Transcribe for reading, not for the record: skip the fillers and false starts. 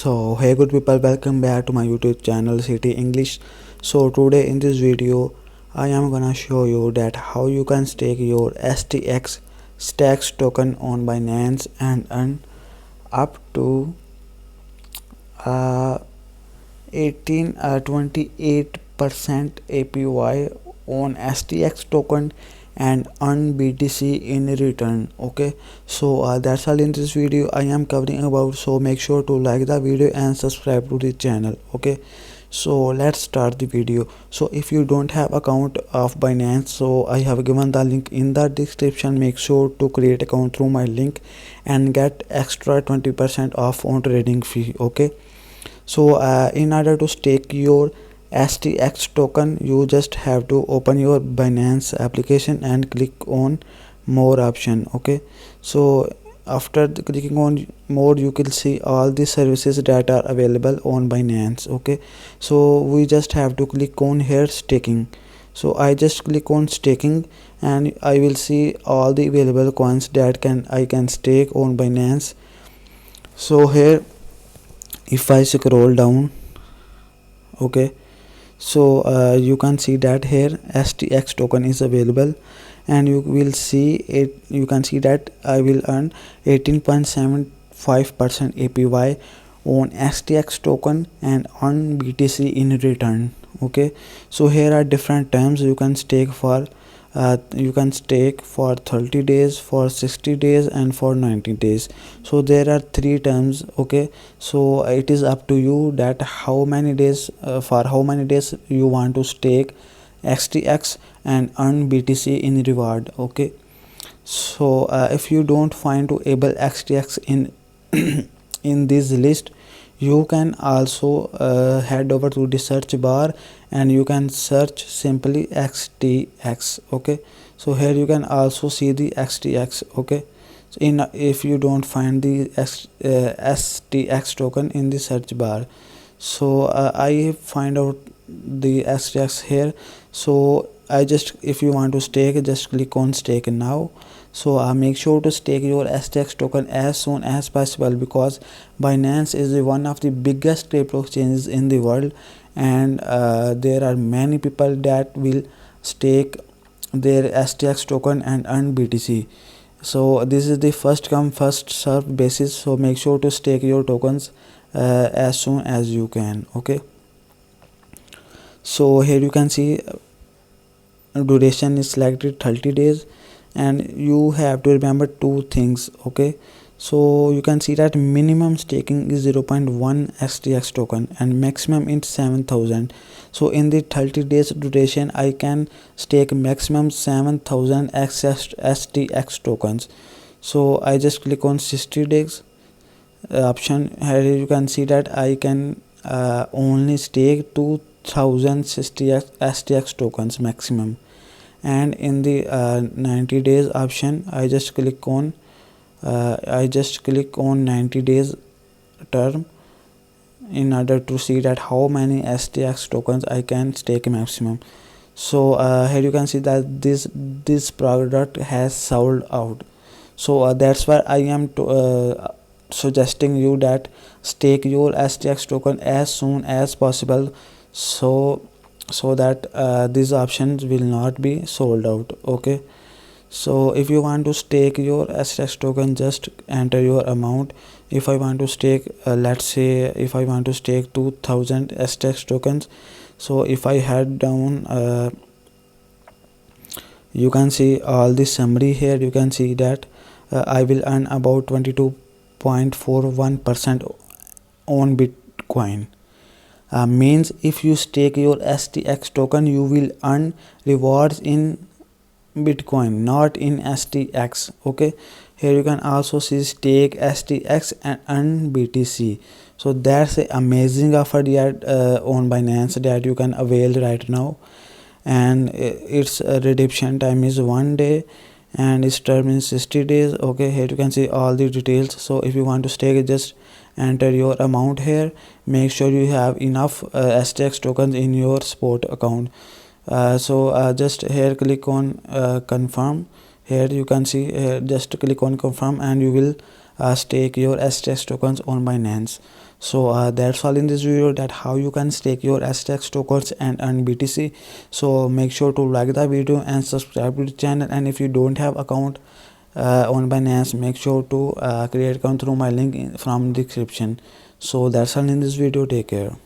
So hey good people, welcome back to my YouTube channel City English. So today in this video I am gonna show you that how you can stake your STX Stacks token on Binance and earn up to 28% APY on STX token and earn BTC in return. Okay, so that's all in this video I am covering about, so make sure to like the video and subscribe to the channel. Okay, so let's start the video. So if you don't have account of Binance, so I have given the link in the description. Make sure to create account through my link and get extra 20% off on trading fee. Okay, so in order to stake your STX token, you just have to open your Binance application and click on more option. Okay, so after clicking on more, you can see all the services that are available on Binance. Okay, so we just have to click on here staking. So I just click on staking and I will see all the available coins that I can stake on Binance. So here if I scroll down, okay, so you can see that here STX token is available, and you will see it. You can see that I will earn 18.75% APY on STX token and earn BTC in return. Okay, so here are different terms you can stake for. You can stake for 30 days, for 60 days and for 90 days. So there are three terms. Okay, so it is up to you that how many days for how many days you want to stake STX and earn BTC in reward. Okay, so if you don't find to able STX in in this list, you can also head over to the search bar and you can search simply STX. Okay, so here you can also see the STX. Okay, so if you don't find the STX token in the search bar, so I find out the STX here. So if you want to stake, just click on stake now. So make sure to stake your STX token as soon as possible, because Binance is one of the biggest crypto exchanges in the world, and there are many people that will stake their STX token and earn BTC. So this is the first come first serve basis, so make sure to stake your tokens as soon as you can. Okay, so here you can see duration is selected 30 days, and you have to remember two things. Okay, so you can see that minimum staking is 0.1 STX token and maximum is 7,000. so in the 30 days duration I can stake maximum 7,000 STX tokens. So I just click on 60 days option. Here you can see that I can only stake 2,000 STX tokens maximum, and in the 90 days option I just click on 90 days term in order to see that how many STX tokens I can stake maximum. So here you can see that this product has sold out. So that's why I am suggesting you that stake your STX token as soon as possible, so that these options will not be sold out. Okay, so if you want to stake your STX token, just enter your amount. If I want to stake let's say if I want to stake 2,000 STX tokens, so if I head down, you can see all the summary here. You can see that I will earn about 22.41% on Bitcoin. Means if you stake your STX token, you will earn rewards in Bitcoin, not in STX. Okay, here you can also see stake STX and earn BTC. So that's an amazing offer that on Binance that you can avail right now, and its redemption time is 1 day and its term is 60 days. Okay, here you can see all the details. So if you want to stake it, just enter your amount here. Make sure you have enough STX tokens in your spot account. So just here click on confirm. Here you can see just click on confirm and you will stake your STX tokens on Binance. So that's all in this video, that how you can stake your STX tokens and earn BTC. So make sure to like the video and subscribe to the channel, and if you don't have account on Binance, make sure to create account through my link from description. So that's all in this video. Take care.